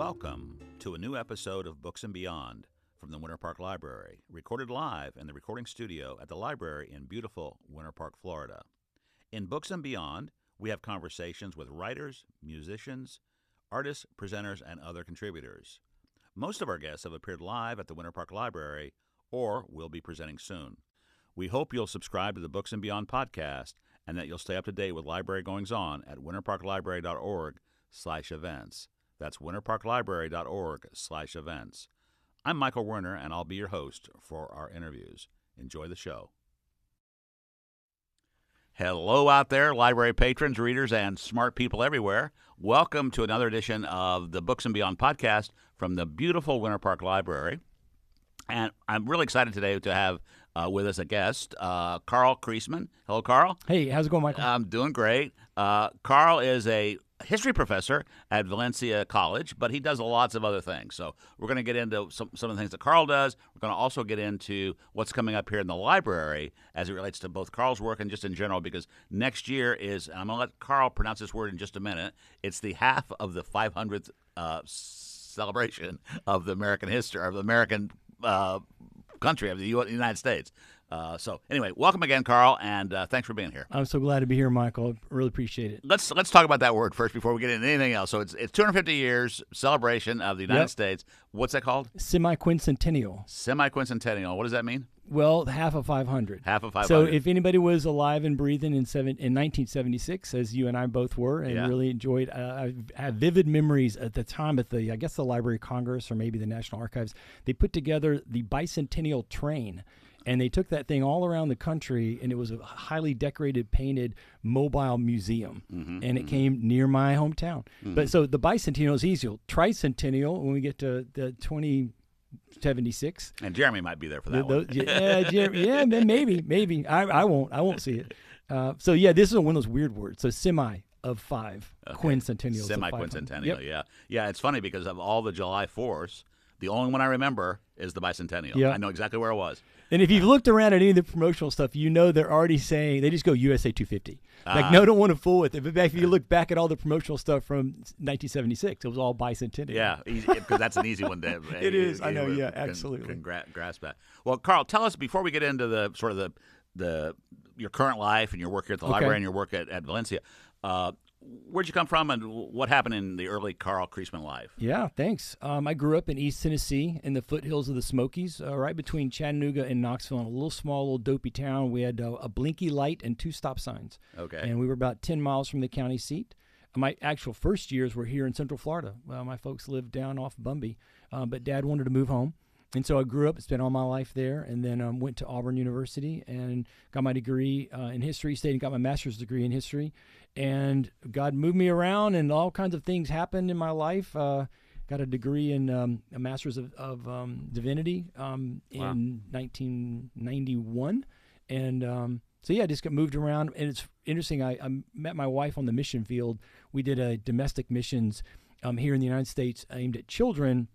Welcome to a new episode of Books and Beyond from the Winter Park Library, recorded live in the recording studio at the library in beautiful Winter Park, Florida. In Books and Beyond, we have conversations with writers, musicians, artists, presenters, and other contributors. Most of our guests have appeared live at the Winter Park Library or will be presenting soon. We hope you'll subscribe to the Books and Beyond podcast and that you'll stay up to date with library goings-on at winterparklibrary.org/events. That's winterparklibrary.org/events. I'm Michael Werner, and I'll be your host for our interviews. Enjoy the show. Hello out there, library patrons, readers, and smart people everywhere. Welcome to another edition of the Books and Beyond podcast from the beautiful Winter Park Library. And I'm really excited today to have with us a guest, Carl Creasman. Hello, Carl. Hey, how's it going, Michael? I'm doing great. Carl is a history professor at Valencia College, but he does lots of other things. So we're going to get into some of the things that Carl does. We're going to also get into what's coming up here in the library as it relates to both Carl's work and just in general, because next year is, and I'm going to let Carl pronounce this word in just a minute, it's the half of the 500th celebration of the American history, of the American country, of the United States. So anyway, welcome again, Carl, and thanks for being here. I'm so glad to be here, Michael. I really appreciate it. Let's talk about that word first before we get into anything else. So it's 250 years celebration of the United States. What's that called? Semiquincentennial. Semiquincentennial. What does that mean? Well, half of 500. Half of 500. So if anybody was alive and breathing in 1976, as you and I both were, and really enjoyed, I have vivid memories at the time at the, I guess the Library of Congress or maybe the National Archives. They put together the bicentennial train. And they took that thing all around the country, and it was a highly decorated, painted, mobile museum. And it came near my hometown. But so the bicentennial is easy. Tricentennial, when we get to the 2076. And Jeremy might be there for that one. Maybe. I won't see it. So this is one of those weird words. So semi of 5, quincentennial. Semi-quincentennial, Yeah, it's funny because of all the July 4ths, the only one I remember is the bicentennial. Yeah. I know exactly where it was. And if you've looked around at any of the promotional stuff, you know they're already saying, they just go USA 250. Like, no, don't want to fool with it. But if you look back at all the promotional stuff from 1976, it was all bicentennial. Yeah, because that's an easy one to It is, I know, absolutely. Can grasp that. Well, Carl, tell us, before we get into the sort of your current life and your work here at the library and your work at Valencia, where'd you come from, and what happened in the early Carl Creasman life? Yeah, thanks. I grew up in East Tennessee in the foothills of the Smokies, right between Chattanooga and Knoxville, in a little dopey town. We had a blinky light and 2 stop signs. Okay. And we were about 10 miles from the county seat. My actual first years were here in Central Florida. Well, my folks lived down off Bumby, but Dad wanted to move home. And so I grew up, spent all my life there, and then went to Auburn University and got my degree in history, stayed and got my master's degree in history. And God moved me around, and all kinds of things happened in my life. Got a degree in a master's of divinity in 1991. And just got moved around. And it's interesting, I met my wife on the mission field. We did a domestic missions here in the United States aimed at children,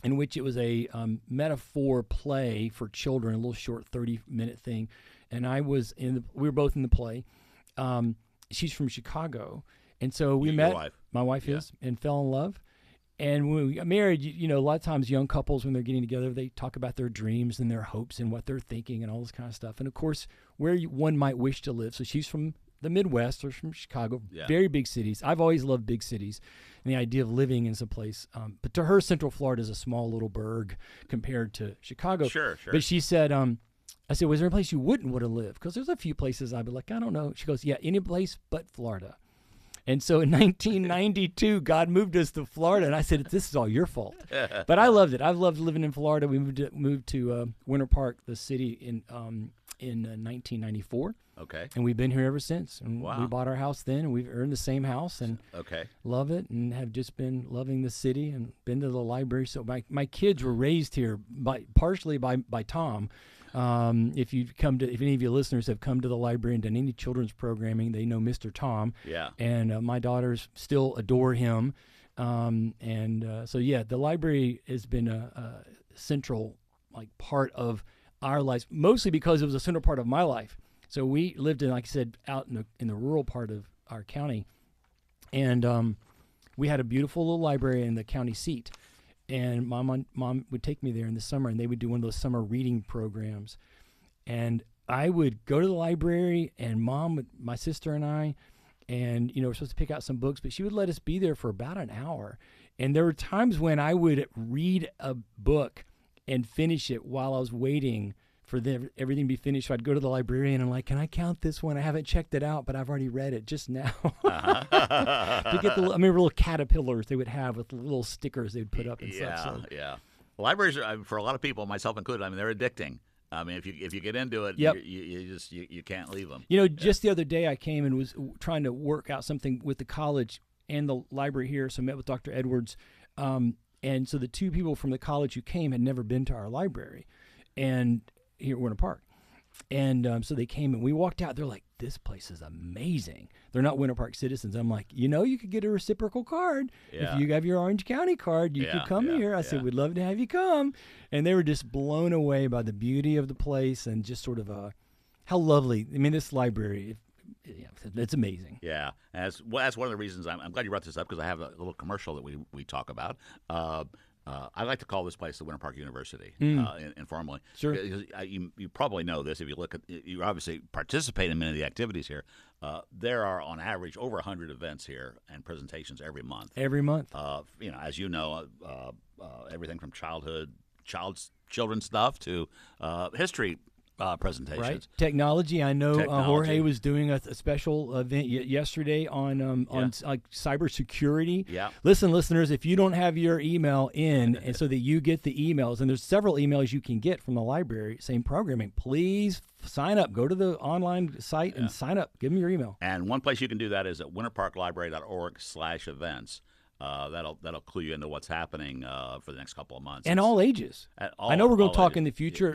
in which it was a metaphor play for children, a little short 30-minute thing. And we were both in the play. She's from Chicago. And so we met. Wife. My wife is, and fell in love. And when we got married, a lot of times young couples, when they're getting together, they talk about their dreams and their hopes and what they're thinking and all this kind of stuff. And, of course, where one might wish to live. So she's from the Midwest, or from Chicago, very big cities. I've always loved big cities and the idea of living in some place. But to her, Central Florida is a small little burg compared to Chicago. Sure. But she said, I said, was there a place you wouldn't want to live? Because there's a few places I'd be like, I don't know. She goes, yeah, any place but Florida. And so in 1992, God moved us to Florida, and I said, this is all your fault. But I loved it. I've loved living in Florida. We moved to Winter Park, the city, in 1994. Okay. And we've been here ever since. And Wow. we bought our house then, and we've earned the same house, and love it, and have just been loving the city and been to the library. So my kids were raised here partially by Tom. If any of your listeners have come to the library and done any children's programming, they know Mr. Tom. Yeah. And my daughters still adore him. So the library has been a central part of our lives, mostly because it was a central part of my life. So we lived in, like I said, out in the rural part of our county, and we had a beautiful little library in the county seat, and mom would take me there in the summer, and they would do one of those summer reading programs, and I would go to the library, and my sister and I, and we're supposed to pick out some books, but she would let us be there for about an hour, and there were times when I would read a book and finish it while I was waiting for everything to be finished. So I'd go to the librarian and I'm like, can I count this one? I haven't checked it out, but I've already read it just now. To get I remember little caterpillars they would have with little stickers they'd put up and stuff. So. Yeah. Libraries are, for a lot of people, myself included, I mean, they're addicting. I mean, if you get into it, yep. you can't leave them. Just the other day I came and was trying to work out something with the college and the library here, so I met with Dr. Edwards. And so the two people from the college who came had never been to our library, and here at Winter Park. And so they came and we walked out. They're like, this place is amazing. They're not Winter Park citizens. I'm like, you could get a reciprocal card. Yeah. If you have your Orange County card, you could come here. I said, we'd love to have you come. And they were just blown away by the beauty of the place and just sort of how lovely. I mean, this library, it's amazing. Yeah, that's one of the reasons I'm glad you brought this up, because I have a little commercial that we talk about. I like to call this place the Winter Park University, informally. Sure. Because you probably know this if you look at, you obviously participate in many of the activities here. There are on average over 100 events here and presentations every month. Every month. As you know, everything from children's stuff to history presentations. Right. Technology. I know Jorge was doing a special event yesterday on cybersecurity. Yeah. Listen, listeners, if you don't have your email in, and so that you get the emails, and there's several emails you can get from the library, same programming, please sign up. Go to the online site and sign up. Give them your email. And one place you can do that is at winterparklibrary.org/events. That'll clue you into what's happening for the next couple of months. And all ages. I know we're going to talk ages. in the future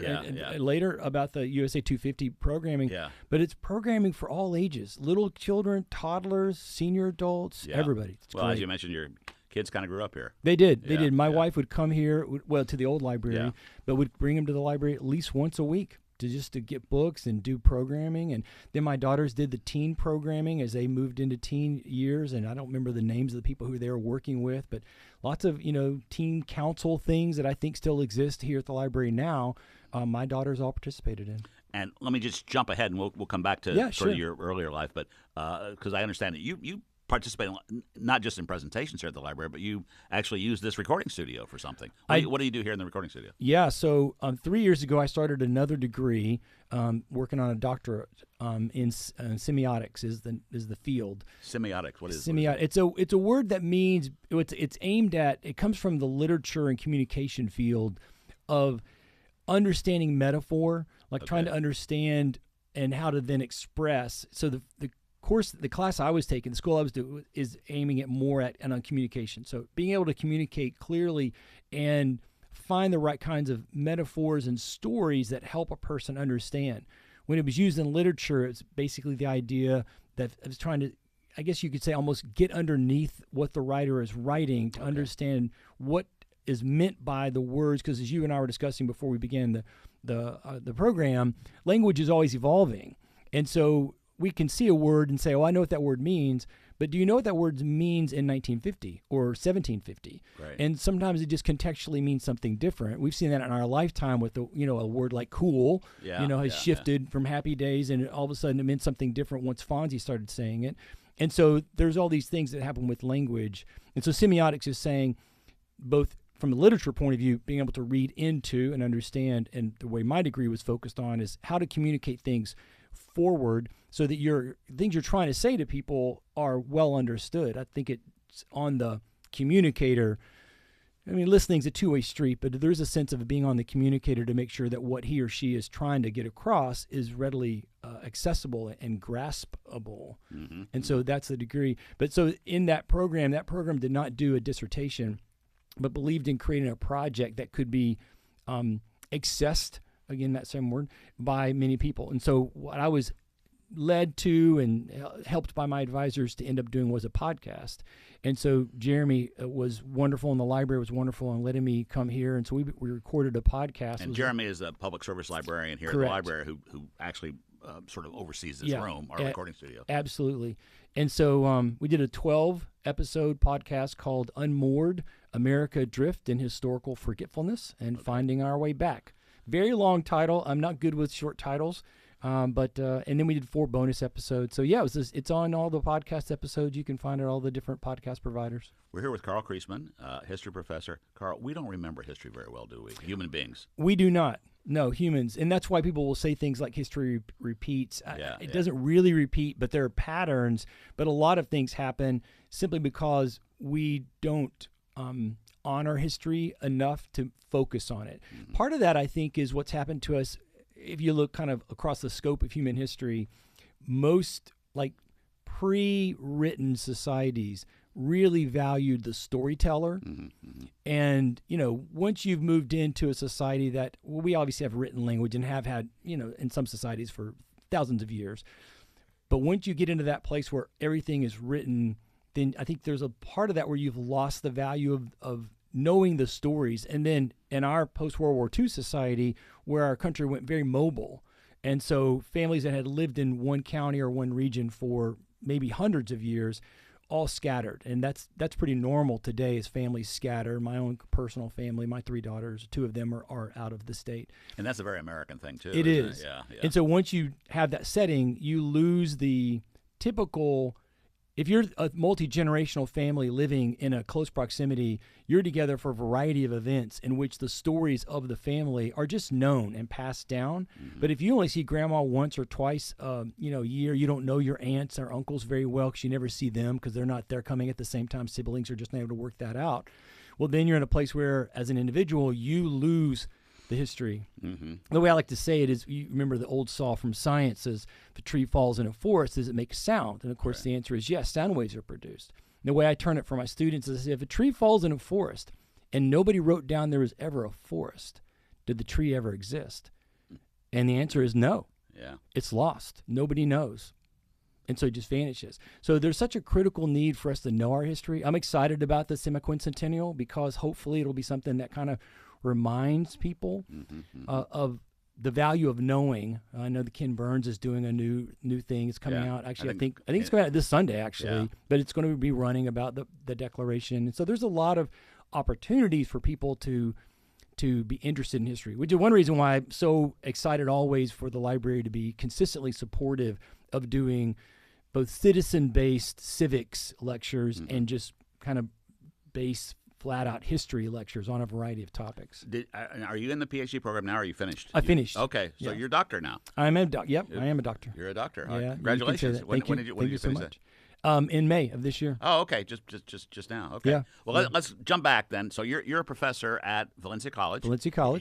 later about the USA 250 programming, but it's programming for all ages. Little children, toddlers, senior adults, everybody. It's great. As you mentioned, your kids kind of grew up here. They did. They did. My wife would come here, to the old library, but would bring them to the library at least once a week. To get books and do programming. And then my daughters did the teen programming as they moved into teen years, and I don't remember the names of the people who they were working with, but lots of teen council things that I think still exist here at the library now. My daughters all participated in. And let me just jump ahead, and we'll come back to sort of your earlier life, but because I understand that you participate not just in presentations here at the library, but you actually use this recording studio for something. What do you do here in the recording studio? Yeah, so 3 years ago I started another degree, working on a doctorate in semiotics is the field. Semiotics, what is semiotics? It's a word that means it's aimed at. It comes from the literature and communication field of understanding metaphor, trying to understand and how to then express. So the class I was taking, the school I was doing, is aiming it more at on communication. So being able to communicate clearly and find the right kinds of metaphors and stories that help a person understand. When it was used in literature, it's basically the idea that I was trying to, I guess you could say, almost get underneath what the writer is writing to understand what is meant by the words. Because as you and I were discussing before we began the program, language is always evolving, and so we can see a word and say, I know what that word means, but do you know what that word means in 1950 or 1750? Right. And sometimes it just contextually means something different. We've seen that in our lifetime with a word like cool, has shifted from Happy Days, and all of a sudden it meant something different once Fonzie started saying it. And so there's all these things that happen with language. And so semiotics is saying, both from a literature point of view, being able to read into and understand, and the way my degree was focused on is how to communicate things forward so that things you're trying to say to people are well understood. I think it's on the communicator. I mean, listening's a two-way street, but there's a sense of being on the communicator to make sure that what he or she is trying to get across is readily accessible and graspable. Mm-hmm. And so that's the degree. But so in that program did not do a dissertation, but believed in creating a project that could be accessed, again, that same word, by many people. And so what I was led to and helped by my advisors to end up doing was a podcast. And so Jeremy was wonderful, and the library was wonderful in letting me come here. And so we recorded a podcast. And Jeremy is a public service librarian here Correct. At the library who actually sort of oversees this room, our recording studio. Absolutely. And so we did a 12 episode podcast called Unmoored, America Adrift in Historical Forgetfulness and Finding Our Way Back. Very long title. I'm not good with short titles. And then we did 4 bonus episodes. So yeah, it's on all the podcast episodes. You can find it at all the different podcast providers. We're here with Carl Creasman, history professor. Carl, we don't remember history very well, do we? Human beings. We do not. No, humans. And that's why people will say things like history repeats. It doesn't really repeat, but there are patterns. But a lot of things happen simply because we don't honor history enough to focus on it. Mm-hmm. Part of that, I think, is what's happened to us. If you look kind of across the scope of human history, most like pre-written societies really valued the storyteller. Mm-hmm, mm-hmm. And, once you've moved into a society that, well, we obviously have written language and have had, in some societies for thousands of years. But once you get into that place where everything is written, then I think there's a part of that where you've lost the value of knowing the stories. And then in our post-World War II society, where our country went very mobile, and so families that had lived in one county or one region for maybe hundreds of years all scattered. And that's pretty normal today as families scatter. My own personal family, my 3 daughters, 2 of them are out of the state. And that's a very American thing, too. It is. It? Yeah. And so once you have that setting, you lose the typical. If you're a multi-generational family living in a close proximity, you're together for a variety of events in which the stories of the family are just known and passed down. Mm-hmm. But if you only see grandma once or twice a year, you don't know your aunts or uncles very well because you never see them because they're coming at the same time. Siblings are just not able to work that out. Well, then you're in a place where, as an individual, you lose the history. Mm-hmm. The way I like to say it is, you remember the old saw from science says, if a tree falls in a forest, does it make sound? And of course, The answer is yes, sound waves are produced. And the way I turn it for my students is, if a tree falls in a forest and nobody wrote down there was ever a forest, did the tree ever exist? And the answer is no. Yeah. It's lost. Nobody knows. And so it just vanishes. So there's such a critical need for us to know our history. I'm excited about the semiquincentennial because hopefully it'll be something that kind of reminds people of the value of knowing. I know that Ken Burns is doing a new thing. It's coming out. Actually, I think it's going out this Sunday, actually. But it's going to be running about the Declaration. And so there's a lot of opportunities for people to be interested in history, which is one reason why I'm so excited always for the library to be consistently supportive of doing both citizen-based civics lectures and just kind of base flat-out history lectures on a variety of topics. Are you in the PhD program now, or are you finished? I finished. Okay, so you're a doctor now. I'm a doctor. Yep, I am a doctor. You're a doctor. Yeah, congratulations. When did you finish so much. In May of this year. Oh, okay, just now. Okay. Yeah. Well, let's jump back then. So you're a professor at Valencia College.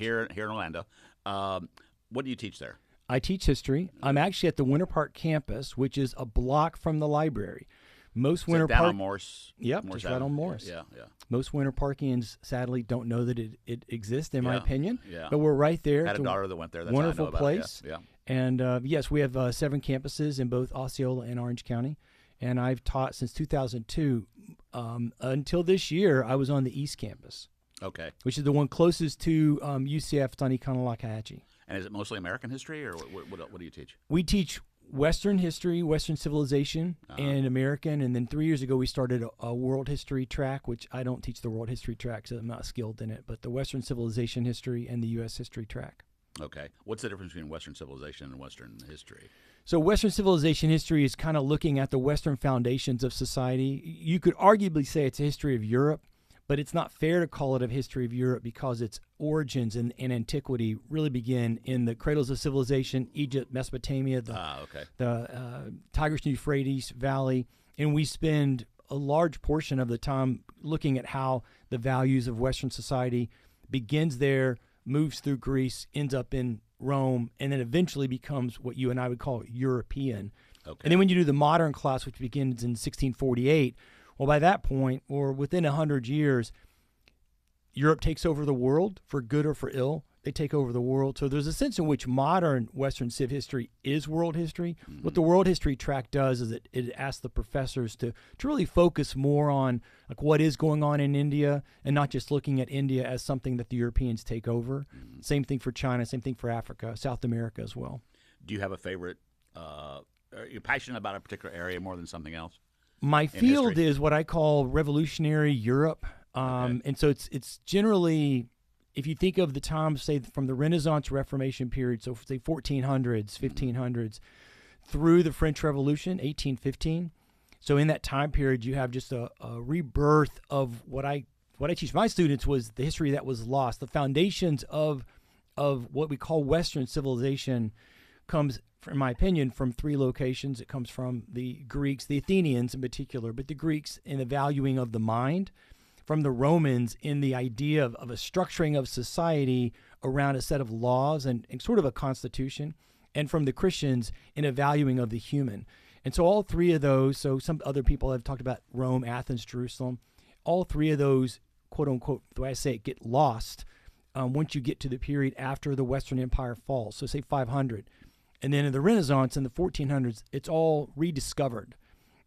Here in Orlando. What do you teach there? I teach history. I'm actually at the Winter Park campus, which is a block from the library. Most Winter Park. Down on Morse. Yep, just right on Morse. Yeah. Most Winter Parkians sadly don't know that it exists, in my opinion. Yeah. But we're right there. Had a daughter that went there. That's wonderful how I know place. About it. Yeah. And yes, we have 7 campuses in both Osceola and Orange County. And I've taught since 2002. Until this year, I was on the East Campus. Okay. Which is the one closest to UCF, it's on Econolokahatchee. And is it mostly American history, or what do you teach? We teach Western history, Western civilization, and American. And then 3 years ago, we started a world history track, which I don't teach the world history track, so I'm not skilled in it, but the Western civilization history and the U.S. history track. Okay. What's the difference between Western civilization and Western history? So Western civilization history is kind of looking at the Western foundations of society. You could arguably say it's a history of Europe, but it's not fair to call it a history of Europe because its origins in antiquity really begin in the cradles of civilization, Egypt, Mesopotamia, the Tigris and Euphrates Valley. And we spend a large portion of the time looking at how the values of Western society begins there, moves through Greece, ends up in Rome, and then eventually becomes what you and I would call European. Okay. And then when you do the modern class, which begins in 1648, well, by that point, or within 100 years, Europe takes over the world, for good or for ill. They take over the world. So there's a sense in which modern Western civ history is world history. Mm-hmm. What the world history track does is it asks the professors to really focus more on like what is going on in India and not just looking at India as something that the Europeans take over. Mm-hmm. Same thing for China, same thing for Africa, South America as well. Do you have a favorite? Are you passionate about a particular area more than something else? My in field history? is what I call revolutionary Europe. And so it's generally, if you think of the times, say, from the Renaissance Reformation period, so say 1400s, 1500s, through the French Revolution, 1815. So in that time period, you have just a rebirth of what I teach my students was the history that was lost. The foundations of what we call Western civilization comes, in my opinion, from three locations. It comes from the Greeks, the Athenians in particular, but the Greeks in the valuing of the mind, from the Romans in the idea of a structuring of society around a set of laws and sort of a constitution, and from the Christians in a valuing of the human. And so all three of those, so some other people have talked about Rome, Athens, Jerusalem, all three of those, quote unquote, the way I say it, get lost once you get to the period after the Western Empire falls, so say 500. And then in the Renaissance, in the 1400s, it's all rediscovered.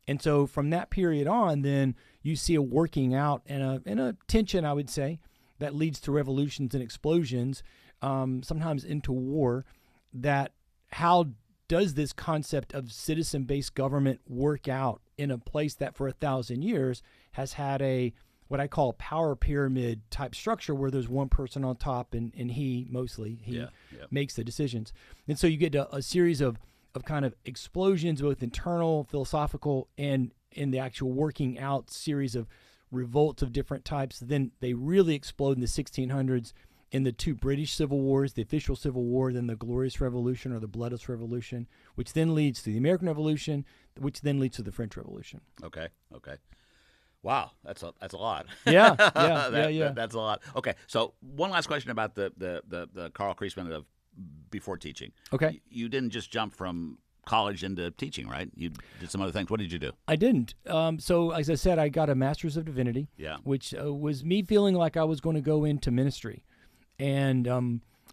And so from that period on, then you see a working out and a tension, I would say, that leads to revolutions and explosions, sometimes into war, that how does this concept of citizen-based government work out in a place that for 1,000 years has had a what I call power pyramid type structure where there's one person on top and he makes the decisions. And so you get a series of kind of explosions, both internal, philosophical, and in the actual working out series of revolts of different types. Then they really explode in the 1600s in the two British civil wars, the official civil war, then the Glorious Revolution or the Bloodless Revolution, which then leads to the American Revolution, which then leads to the French Revolution. Okay. Wow, that's a lot. Yeah. That's a lot. Okay, so one last question about the Carl Creasman of before teaching. Okay. You didn't just jump from college into teaching, right? You did some other things. What did you do? I didn't. So as I said, I got a Master's of Divinity, which was me feeling like I was going to go into ministry. And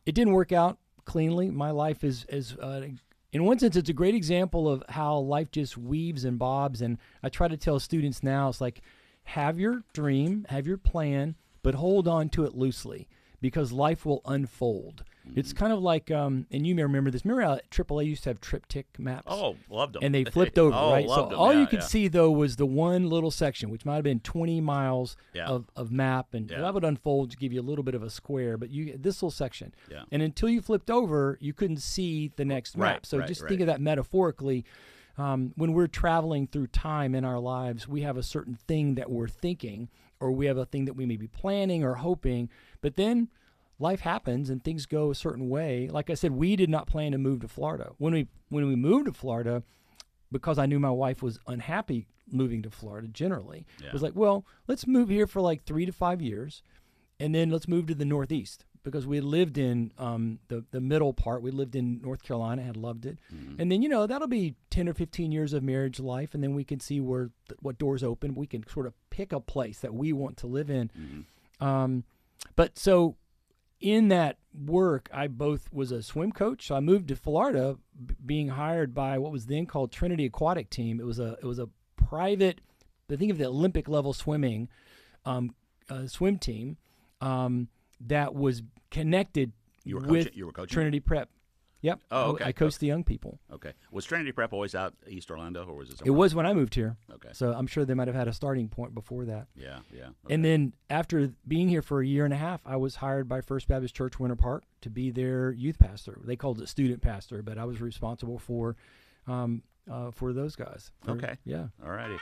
it didn't work out cleanly. My life is in one sense, it's a great example of how life just weaves and bobs. And I try to tell students now, it's like, have your dream, have your plan, but hold on to it loosely because life will unfold. Mm-hmm. It's kind of like, and you may remember this. Remember how AAA used to have triptych maps? Oh, loved them. And they flipped over, right? So them. all you could see, though, was the one little section, which might have been 20 miles of map. And that would unfold to give you a little bit of a square, but this little section. Yeah. And until you flipped over, you couldn't see the next map. So just think of that metaphorically. When we're traveling through time in our lives, we have a certain thing that we're thinking, or we have a thing that we may be planning or hoping, but then life happens and things go a certain way. Like I said, we did not plan to move to Florida. When we moved to Florida, because I knew my wife was unhappy moving to Florida generally, it was like, well, let's move here for like 3 to 5 years, and then let's move to the Northeast. Because we had lived in the middle part. We lived in North Carolina, had loved it. Mm-hmm. And then, that'll be 10 or 15 years of marriage life, and then we can see what doors open. We can sort of pick a place that we want to live in. Mm-hmm. But so in that work, I both was a swim coach. So I moved to Florida being hired by what was then called Trinity Aquatic Team. It was a private, I think of the Olympic level swimming swim team that was connected with you were coaching? Trinity Prep. Yep. Oh, okay. I coached the young people. Okay. Was Trinity Prep always out East Orlando, or was it? It was when I moved here. Okay. So I'm sure they might have had a starting point before that. Yeah. Okay. And then after being here for a year and a half, I was hired by First Baptist Church Winter Park to be their youth pastor. They called it student pastor, but I was responsible for those guys. Okay. Yeah. All righty.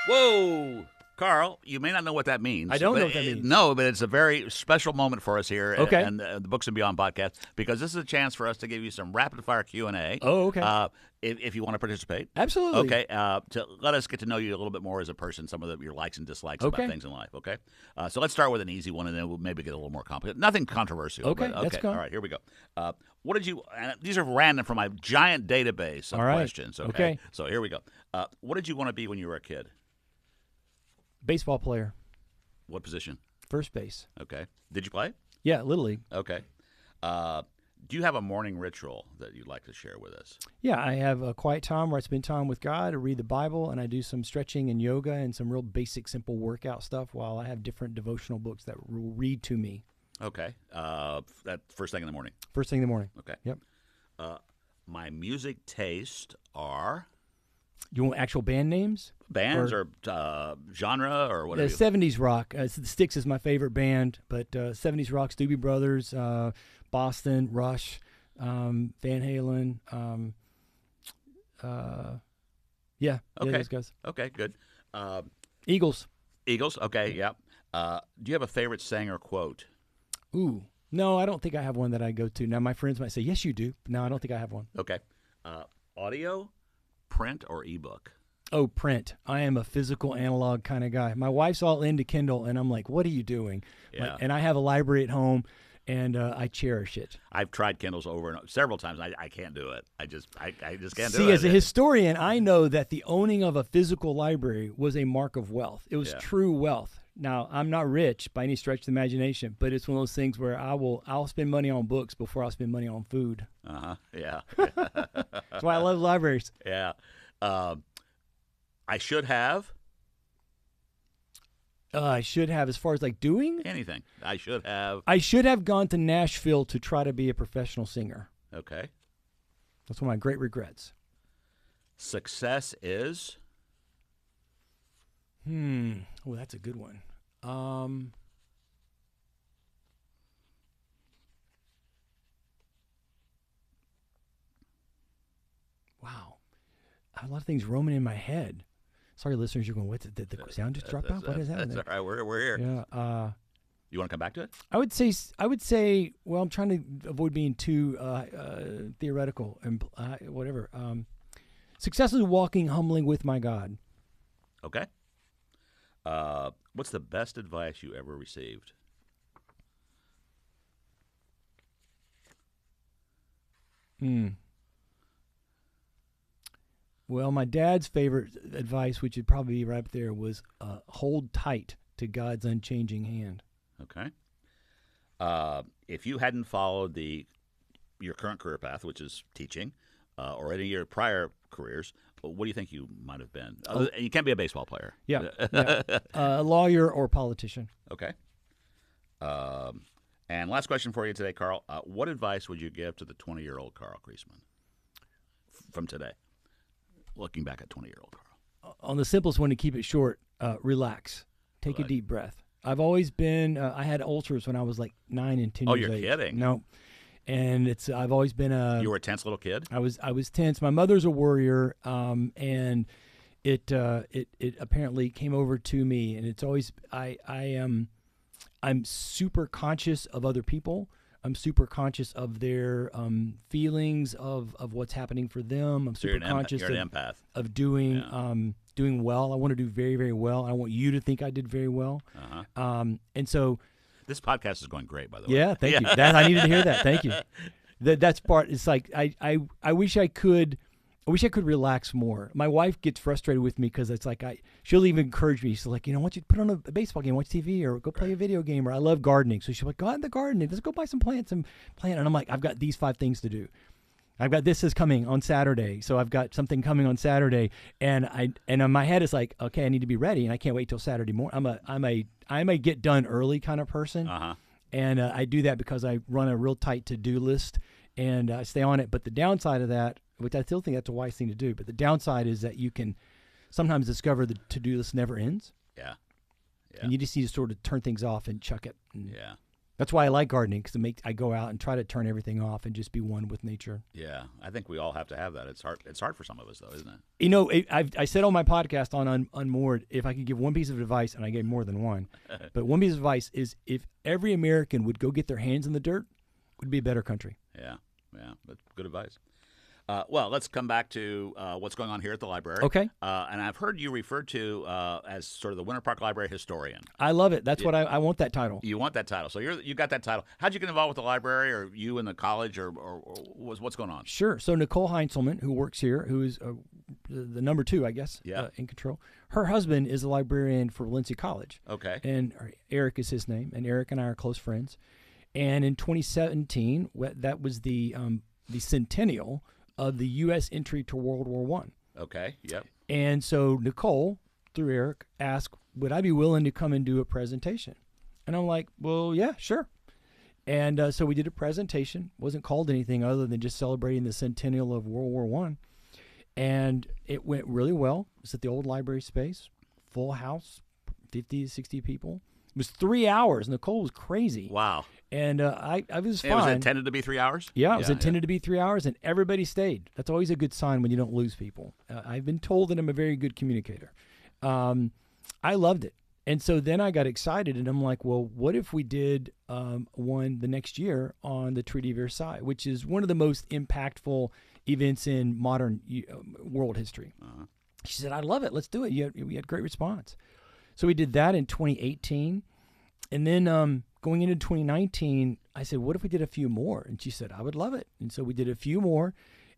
Whoa. Carl, you may not know what that means. I don't know what that means. No, but it's a very special moment for us here and the Books and Beyond podcast, because this is a chance for us to give you some rapid-fire Q&A. Oh, okay. If you want to participate. Absolutely. Okay, to let us get to know you a little bit more as a person, some of your likes and dislikes about things in life, okay? So let's start with an easy one, and then we'll maybe get a little more complicated. Nothing controversial. Okay, but, all right, here we go. What did you – these are random from my giant database of questions, okay? So here we go. What did you want to be when you were a kid? Baseball player. What position? First base. Okay. Did you play? Yeah, Little League. Okay. Do you have a morning ritual that you'd like to share with us? Yeah, I have a quiet time where I spend time with God, I read the Bible, and I do some stretching and yoga and some real basic, simple workout stuff while I have different devotional books that will read to me. Okay. That first thing in the morning? First thing in the morning. Okay. Yep. My music taste are? You want actual band names? Bands or genre or whatever. 70s rock. The Styx is my favorite band, but 70s rock, Doobie Brothers, Boston, Rush, Van Halen. Yeah, those guys. Okay, good. Eagles. Eagles. Okay, yeah. Do you have a favorite saying or quote? Ooh, no, I don't think I have one that I go to. Now, my friends might say, yes, you do. No, I don't think I have one. Okay. Audio, print, or ebook? Oh, print. I am a physical analog kind of guy. My wife's all into Kindle, and I'm like, what are you doing? Yeah. And I have a library at home, and I cherish it. I've tried Kindles over and over, several times. I can't do it. I just can't do it. See, as a historian, I know that the owning of a physical library was a mark of wealth. It was true wealth. Now, I'm not rich by any stretch of the imagination, but it's one of those things where I'll spend money on books before I'll spend money on food. Yeah. That's why I love libraries. Yeah. I should have. I should have, as far as like doing anything. I should have. I should have gone to Nashville to try to be a professional singer. Okay. That's one of my great regrets. Success is. Oh, that's a good one. Wow. A lot of things roaming in my head. Sorry, listeners, you're going, what? Did the sound just drop out? What is that? That's all right. We're here. Yeah. You want to come back to it? I would say, well, I'm trying to avoid being too theoretical and whatever. Successfully walking humbly with my God. Okay. What's the best advice you ever received? Well, my dad's favorite advice, which would probably be right up there, was hold tight to God's unchanging hand. Okay. If you hadn't followed your current career path, which is teaching, or any of your prior careers, what do you think you might have been? You can't be a baseball player. Yeah. A lawyer or politician. Okay. And last question for you today, Carl. What advice would you give to the 20-year-old Carl Creasman from today? Looking back at 20-year-old Carl. On the simplest one, to keep it short, relax. Take a deep breath. I've always been, I had ulcers when I was like 9 and 10 years old. Oh, you're kidding? No. And I've always been You were a tense little kid? I was tense. My mother's a warrior, and it apparently came over to me, and it's always, I'm super conscious of other people. I'm super conscious of their feelings of what's happening for them. I'm super conscious of doing well. I want to do very, very well. I want you to think I did very well. And so this podcast is going great, by the way. Yeah, thank you. I needed to hear that. Thank you. That's part. It's like I wish I could relax more. My wife gets frustrated with me because it's like she'll even encourage me. She's like, why don't you put on a baseball game, watch TV, or go play a video game, or I love gardening. So she's like, go out in the garden, let's go buy some plants and plant. And I'm like, I've got these 5 things to do. I've got this is coming on Saturday, so I've got something coming on Saturday, and in my head it's like, okay, I need to be ready, and I can't wait till Saturday morning. I'm a get done early kind of person, and I do that because I run a real tight to-do list, and I stay on it. But the downside of that, which I still think that's a wise thing to do, but the downside is that you can sometimes discover the to-do list never ends. Yeah. And you just need to sort of turn things off and chuck it. Yeah. That's why I like gardening, because I go out and try to turn everything off and just be one with nature. Yeah, I think we all have to have that. It's hard for some of us, though, isn't it? I said on my podcast on Unmoored, if I could give one piece of advice, and I gave more than one, but one piece of advice is if every American would go get their hands in the dirt, it would be a better country. Yeah, that's good advice. Well, let's come back to what's going on here at the library. Okay. And I've heard you referred to as sort of the Winter Park Library historian. I love it. That's what I want that title. You want that title. So you got that title. How'd you get involved with the library, or you in the college, or what's going on? Sure. So Nicole Heinzelman, who works here, who is the number 2, I guess, in control. Her husband is a librarian for Valencia College. Okay. And Eric is his name, and Eric and I are close friends. And in 2017, that was the centennial of the U.S. entry to World War I. Okay, yep. And so Nicole, through Eric, asked, would I be willing to come and do a presentation? And I'm like, well, yeah, sure. And so we did a presentation. Wasn't called anything other than just celebrating the centennial of World War I. And it went really well. It's at the old library space, full house, 50 to 60 people. It was 3 hours. Nicole was crazy. Wow. And I was fine. It was intended to be 3 hours? Yeah, it was intended to be 3 hours, and everybody stayed. That's always a good sign when you don't lose people. I've been told that I'm a very good communicator. I loved it. And so then I got excited, and I'm like, well, what if we did one the next year on the Treaty of Versailles, which is one of the most impactful events in modern world history. She said, I love it. Let's do it. We had great response. So we did that in 2018. And then going into 2019, I said, what if we did a few more? And she said, I would love it. And so we did a few more.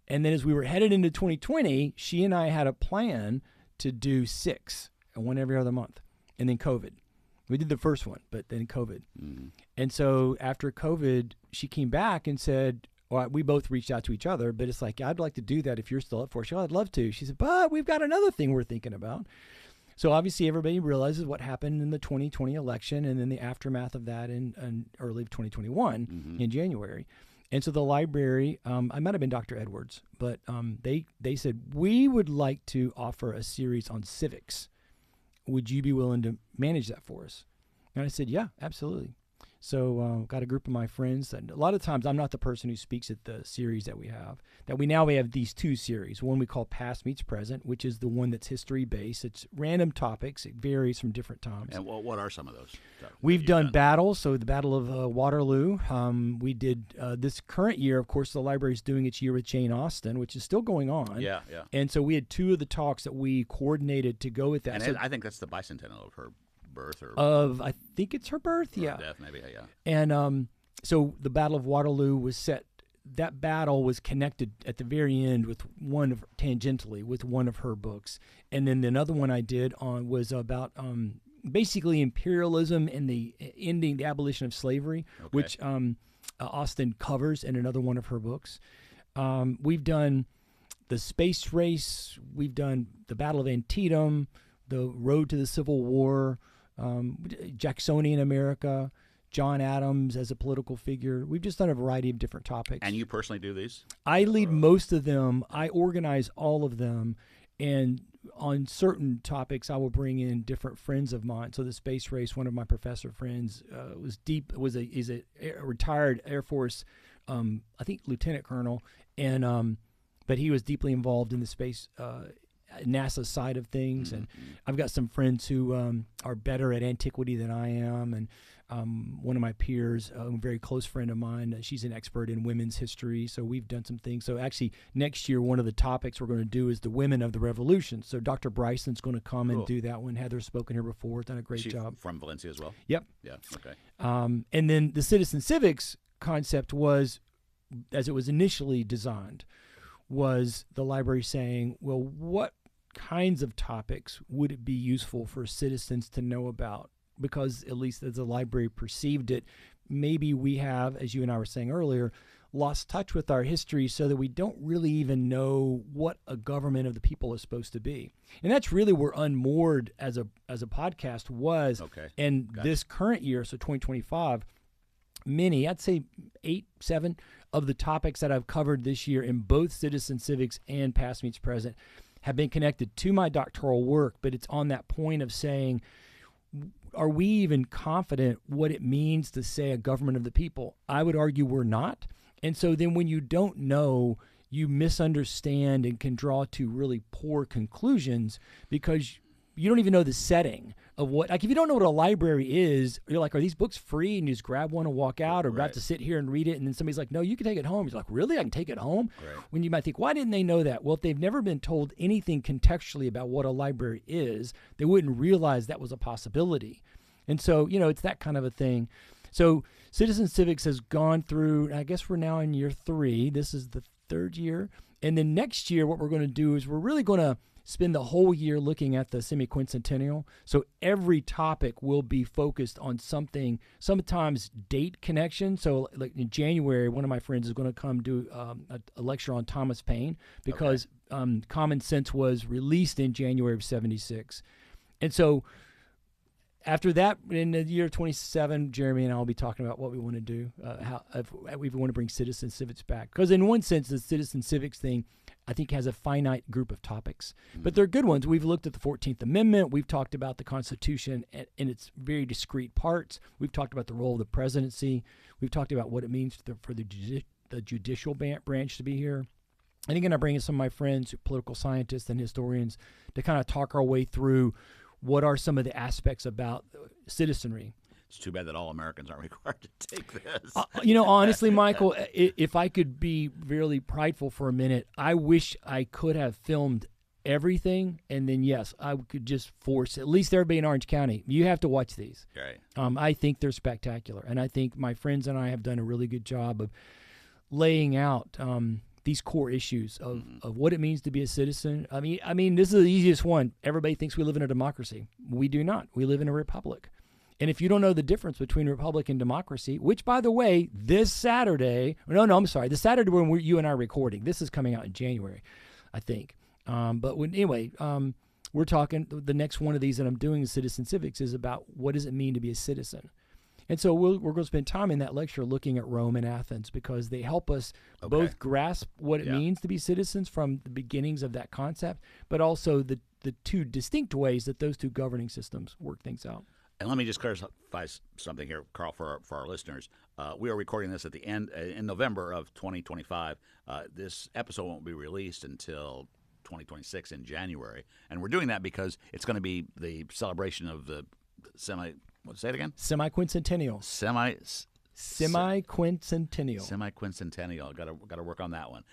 And then as we were headed into 2020, she and I had a plan to do 6, and one every other month. And then COVID. We did the first one, but then COVID. Mm-hmm. And so after COVID, she came back and said, well, we both reached out to each other, but it's like, I'd like to do that if you're still up for it. She said, I'd love to. She said, but we've got another thing we're thinking about. So obviously everybody realizes what happened in the 2020 election and then the aftermath of that in early 2021 in January. And so the library, I might have been Dr. Edwards, but they said, we would like to offer a series on civics. Would you be willing to manage that for us? And I said, yeah, absolutely. So got a group of my friends. And a lot of times I'm not the person who speaks at the series that we have. We have these 2 series. One we call Past Meets Present, which is the one that's history-based. It's random topics. It varies from different times. And what are some of those? We've done battles. So the Battle of Waterloo. We did this current year, of course, the library's doing its year with Jane Austen, which is still going on. Yeah, yeah. And so we had 2 of the talks that we coordinated to go with that. And I think that's the bicentennial of her birth I think it's her birth, or yeah. death, maybe, yeah. And so the Battle of Waterloo was set. That battle was connected at the very end with tangentially with one of her books, and then another one I did was about basically imperialism and the ending, the abolition of slavery, which Austen covers in another one of her books. We've done the space race. We've done the Battle of Antietam, the road to the Civil War. Jacksonian America, John Adams as a political figure. We've just done a variety of different topics. And you personally do these? I lead most of them. I organize all of them. And on certain topics, I will bring in different friends of mine. So the space race, one of my professor friends is a retired Air Force, I think lieutenant colonel, and but he was deeply involved in the space NASA side of things, and I've got some friends who are better at antiquity than I am, and one of my peers, a very close friend of mine, she's an expert in women's history, so we've done some things. So actually, next year, one of the topics we're going to do is the women of the revolution. So Dr. Bryson's going to come and do that one. Heather's spoken here before, done a great job. From Valencia as well? Yep. Yeah, okay. And then the citizen civics concept was, as it was initially designed, was the library saying, well, what kinds of topics would it be useful for citizens to know about? Because at least as the library perceived it, maybe we have, as you and I were saying earlier, lost touch with our history so that we don't really even know what a government of the people is supposed to be. And that's really where Unmoored as a podcast was. Okay. And this current year, so 2025, many, I'd say 8, 7 of the topics that I've covered this year in both Citizen Civics and Past Meets Present have been connected to my doctoral work, but it's on that point of saying, are we even confident what it means to say a government of the people? I would argue we're not. And so then when you don't know, you misunderstand and can draw to really poor conclusions because you don't even know the setting of what, like if you don't know what a library is, you're like, are these books free? And you just grab one and walk out, or have to sit here and read it. And then somebody's like, no, you can take it home. You're like, really? I can take it home? Right. When you might think, why didn't they know that? Well, if they've never been told anything contextually about what a library is, they wouldn't realize that was a possibility. And so, it's that kind of a thing. So Citizen Civics has gone through, I guess we're now in year 3. This is the 3rd year. And then next year, what we're going to do is we're really going to spend the whole year looking at the semiquincentennial. So every topic will be focused on something, sometimes date connection. So like in January, one of my friends is going to come do a lecture on Thomas Paine because Common Sense was released in January of 76. And so after that, in the year 27, Jeremy and I will be talking about what we want to do, if we want to bring citizen civics back. Because in one sense, the citizen civics thing, I think has a finite group of topics, but they're good ones. We've looked at the 14th Amendment. We've talked about the Constitution in its very discrete parts. We've talked about the role of the presidency. We've talked about what it means for the judicial branch to be here. And again, I bring in some of my friends, political scientists and historians, to kind of talk our way through what are some of the aspects about citizenry. It's too bad that all Americans aren't required to take this. Honestly, Michael, if I could be really prideful for a minute, I wish I could have filmed everything, and then, yes, I could just force at least everybody in Orange County. You have to watch these. Right. I think they're spectacular, and I think my friends and I have done a really good job of laying out these core issues of what it means to be a citizen. I mean, this is the easiest one. Everybody thinks we live in a democracy. We do not. We live in a republic. And if you don't know the difference between republic and democracy, which, by the way, this Saturday, the Saturday when you and I are recording, this is coming out in January, I think. We're talking, the next one of these that I'm doing in Citizen Civics is about what does it mean to be a citizen. And so we're going to spend time in that lecture looking at Rome and Athens because they help us both grasp what it means to be citizens from the beginnings of that concept, but also the two distinct ways that those two governing systems work things out. And let me just clarify something here, Carl, for our listeners. We are recording this at the end in November of 2025. This episode won't be released until 2026 in January, and we're doing that because it's going to be the celebration of the say it again? Semiquincentennial. Semiquincentennial. Semiquincentennial. Got to work on that one.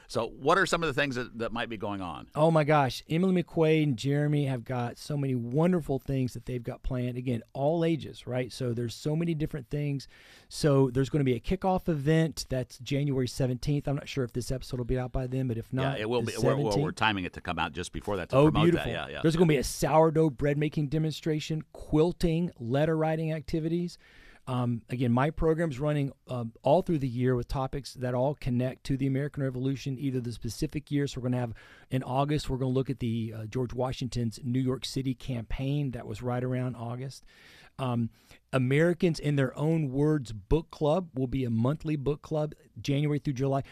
So what are some of the things that might be going on? Oh, my gosh. Emily McQuaid and Jeremy have got so many wonderful things that they've got planned. Again, all ages, right? So there's so many different things. So there's going to be a kickoff event. That's January 17th. I'm not sure if this episode will be out by then, but if not, it will be. We're timing it to come out just before that to promote beautiful. that. Yeah. There's going to be a sourdough bread making demonstration, quilting, letter writing activities. Again, my program's running all through the year with topics that all connect to the American Revolution, either the specific year. So we're going to have, in August, we're going to look at the George Washington's New York City campaign. That was right around August. Americans in Their Own Words book club will be a monthly book club, January through July.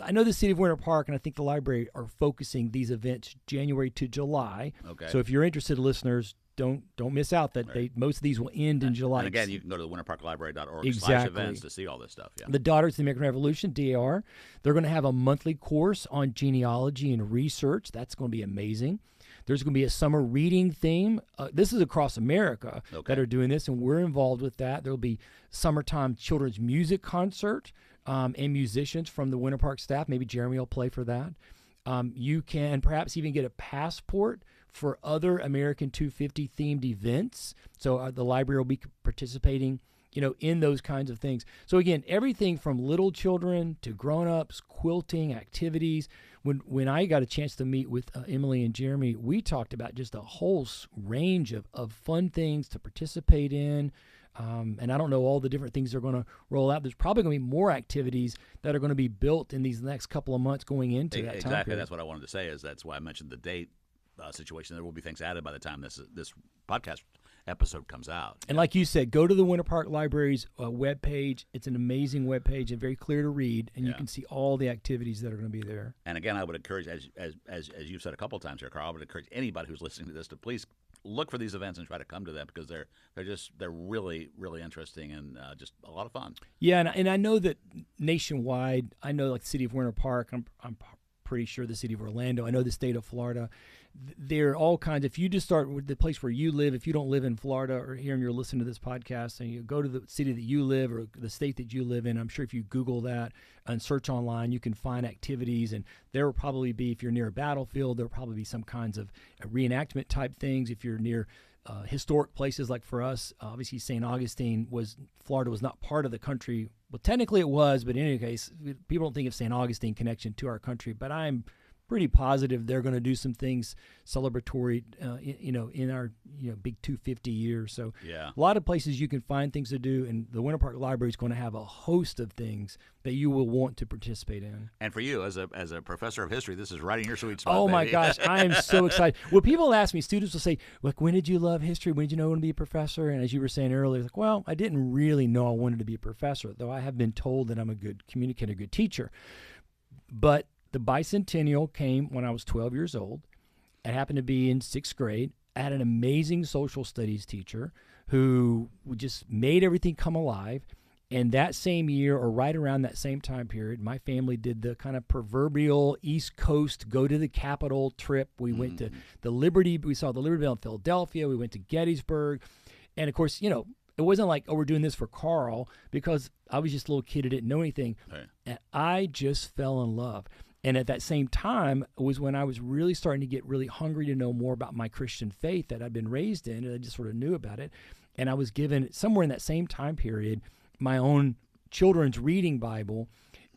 I know the city of Winter Park and I think the library are focusing these events January to July. Okay. So if you're interested, listeners, don't miss out that most of these will end in July. And again, you can go to the winterparklibrary.org Exactly. /events to see all this stuff. Yeah. The Daughters of the American Revolution, DAR, they're going to have a monthly course on genealogy and research. That's going to be amazing. There's going to be a summer reading theme. This is across America that are doing this, and we're involved with that. There will be summertime children's music concert and musicians from the Winter Park staff. Maybe Jeremy will play for that. You can perhaps even get a passport for other American 250 themed events. So the library will be participating, in those kinds of things. So again, everything from little children to grown-ups, quilting, activities. When I got a chance to meet with Emily and Jeremy, we talked about just a whole range of fun things to participate in. And I don't know all the different things they're going to roll out. There's probably going to be more activities that are going to be built in these next couple of months going into that time period. Exactly. That's what I wanted to say. That's why I mentioned the date situation. There will be things added by the time this podcast episode comes out. And like you said, go to the Winter Park Library's webpage. It's an amazing webpage and very clear to read, and you can see all the activities that are going to be there. And again, I would encourage, as you've said a couple of times here, Carl, I would encourage anybody who's listening to this to please look for these events and try to come to them because they're really, really interesting and just a lot of fun. Yeah, and I know that nationwide, I know like the city of Winter Park, I'm pretty sure the city of Orlando, I know the state of Florida, there are all kinds. If you just start with the place where you live, if you don't live in Florida or here and you're listening to this podcast and you go to the city that you live or the state that you live in, I'm sure if you Google that and search online, you can find activities. And there will probably be, if you're near a battlefield, there will probably be some kinds of reenactment type things. If you're near historic places like for us, obviously St. Augustine Florida was not part of the country. Well, technically it was, but in any case, people don't think of St. Augustine connection to our country, but I'm pretty positive they're going to do some things celebratory, in our big 250 years. So a lot of places you can find things to do, and the Winter Park Library is going to have a host of things that you will want to participate in. And for you, as a professor of history, this is right in your sweet spot. Oh baby. my gosh, I am so excited. Well, people ask me, students will say, "Look, when did you love history? When did you know when to be a professor?" And as you were saying earlier, like, well, I didn't really know I wanted to be a professor, though I have been told that I'm a good communicator, a good teacher. But the bicentennial came when I was 12 years old. It happened to be in 6th grade. I had an amazing social studies teacher who just made everything come alive. And that same year, or right around that same time period, my family did the kind of proverbial East Coast, go to the Capitol trip. We went to the Liberty. We saw the Liberty Bell in Philadelphia. We went to Gettysburg. And, of course, you know, it wasn't like, oh, we're doing this for Carl, because I was just a little kid who didn't know anything. Right. And I just fell in love. And at that same time was when I was really starting to get really hungry to know more about my Christian faith that I'd been raised in, and I just sort of knew about it. And I was given, somewhere in that same time period, my own children's reading Bible,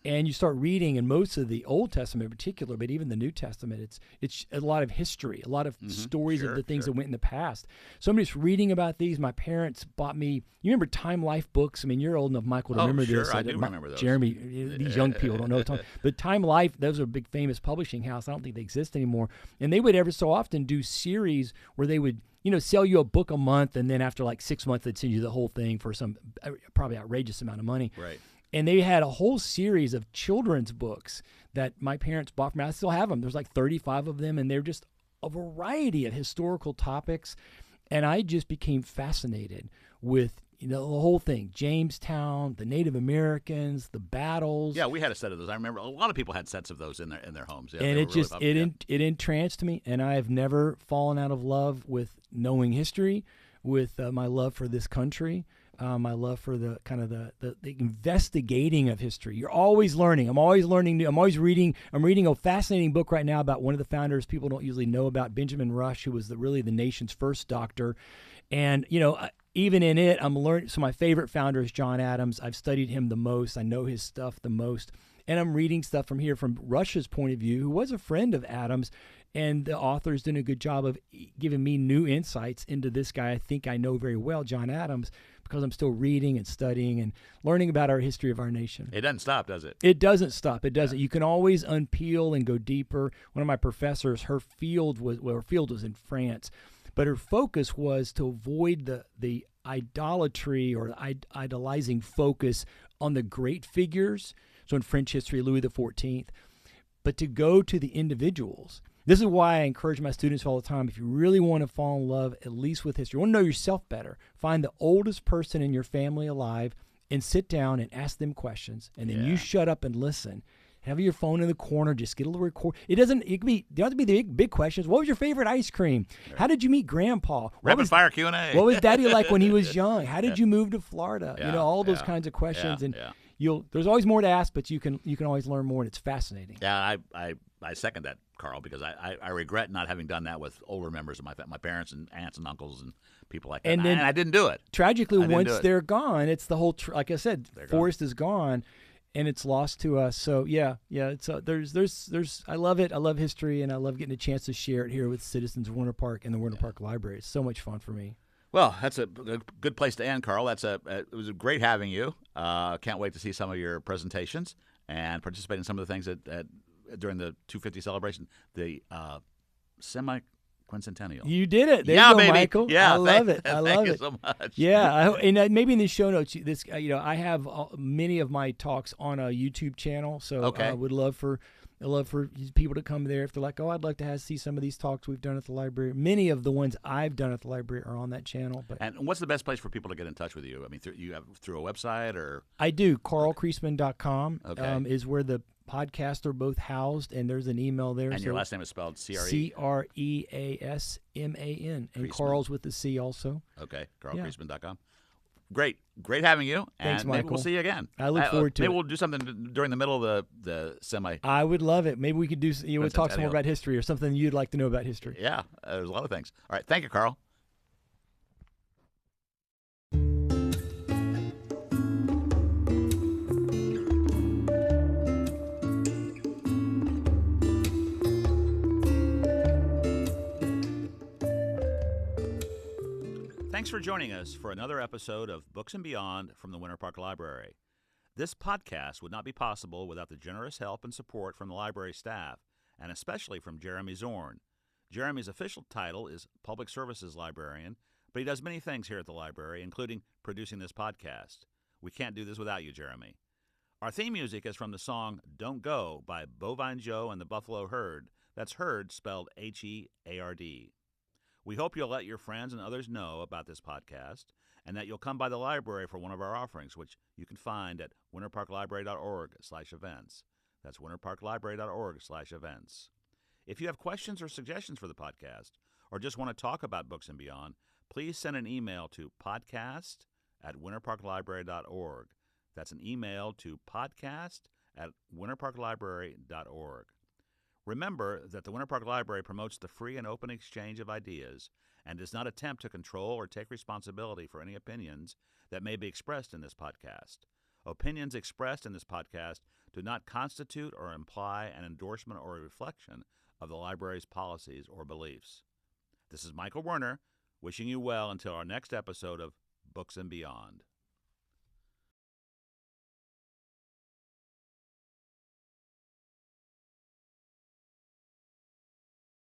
and you start reading in most of the Old Testament in particular, but even the New Testament, it's a lot of history, a lot of stories of the things that went in the past. So I'm just reading about these. My parents bought me, you remember Time Life books? I mean, you're old enough, Michael, to remember this. I do remember those. Jeremy, these young people don't know what I'm talking about. But Time Life, those are a big famous publishing house. I don't think they exist anymore. And they would ever so often do series where they would, you know, sell you a book a month, and then after like 6 months, they'd send you the whole thing for some probably outrageous amount of money. Right. And they had a whole series of children's books that my parents bought for me. I still have them. There's like 35 of them, and they're just a variety of historical topics. And I just became fascinated with, you know, the whole thing. Jamestown, the Native Americans, the battles. Yeah, we had a set of those. I remember a lot of people had sets of those in their homes. Yeah, and it just it entranced me, and I have never fallen out of love with knowing history, with my love for this country. My love for the kind of the investigating of history. You're always learning. I'm always learning new. I'm always reading. I'm reading a fascinating book right now about one of the founders people don't usually know about, Benjamin Rush, who was really the nation's first doctor. And, you know, even in it, I'm learning. So my favorite founder is John Adams. I've studied him the most. I know his stuff the most. And I'm reading stuff from here from Rush's point of view, who was a friend of Adams. And the author's doing a good job of giving me new insights into this guy I think I know very well, John Adams, because I'm still reading and studying and learning about our history of our nation. It doesn't stop, does it? It doesn't stop. It doesn't. Yeah. You can always unpeel and go deeper. One of my professors, her field was in France, but her focus was to avoid the idolatry or idolizing focus on the great figures. So in French history, Louis XIV, but to go to the individuals. This is why I encourage my students all the time, if you really want to fall in love, at least with history, you want to know yourself better, find the oldest person in your family alive and sit down and ask them questions. And then you shut up and listen. Have your phone in the corner, just get a little record. It don't have to be the big questions. What was your favorite ice cream? Right. How did you meet Grandpa? Rapid fire Q&A. What was Daddy like when he was young? How did you move to Florida? You know, all those kinds of questions. And there's always more to ask, but you can always learn more, and it's fascinating. Yeah, I second that, Carl, because I regret not having done that with older members of my parents and aunts and uncles and people like that. And I didn't do it. Tragically, once they're gone, it's the whole. Like I said, forest is gone, and it's lost to us. So yeah. It's there's. I love it. I love history, and I love getting a chance to share it here with citizens of Winter Park and the Winter Park Library. It's so much fun for me. Well, that's a good place to end, Carl. It was great having you. Can't wait to see some of your presentations and participate in some of the things that during the 250 celebration, the semi-quincentennial. You did it. There you go, baby. Michael. Yeah, I love it. I love it. Thank you so much. Yeah, and maybe in the show notes, I have many of my talks on a YouTube channel, so I would love for people to come there if they're like, oh, I'd like to see some of these talks we've done at the library. Many of the ones I've done at the library are on that channel. And what's the best place for people to get in touch with you? I mean, through a website or? I do. CarlCreasman.com is where the podcasts are both housed, and there's an email there. And your last name is spelled Creasman. And Carl's with the C also. Okay, CarlCreasman.com. Great having you. Thanks, and Michael. Maybe we'll see you again. I look forward to it. Maybe we'll do something during the middle of the semi. I would love it. Maybe we could we'll talk some more about history or something you'd like to know about history. Yeah, there's a lot of things. All right, thank you, Carl. Thanks for joining us for another episode of Books and Beyond from the Winter Park Library. This podcast would not be possible without the generous help and support from the library staff, and especially from Jeremy Zorn. Jeremy's official title is Public Services Librarian, but he does many things here at the library, including producing this podcast. We can't do this without you, Jeremy. Our theme music is from the song Don't Go by Bovine Joe and the Buffalo Herd. That's Herd spelled H-E-A-R-D. We hope you'll let your friends and others know about this podcast and that you'll come by the library for one of our offerings, which you can find at winterparklibrary.org/events. That's winterparklibrary.org/events. If you have questions or suggestions for the podcast or just want to talk about Books and Beyond, please send an email to podcast@winterparklibrary.org. That's an email to podcast@winterparklibrary.org. Remember that the Winter Park Library promotes the free and open exchange of ideas and does not attempt to control or take responsibility for any opinions that may be expressed in this podcast. Opinions expressed in this podcast do not constitute or imply an endorsement or a reflection of the library's policies or beliefs. This is Michael Werner, wishing you well until our next episode of Books and Beyond.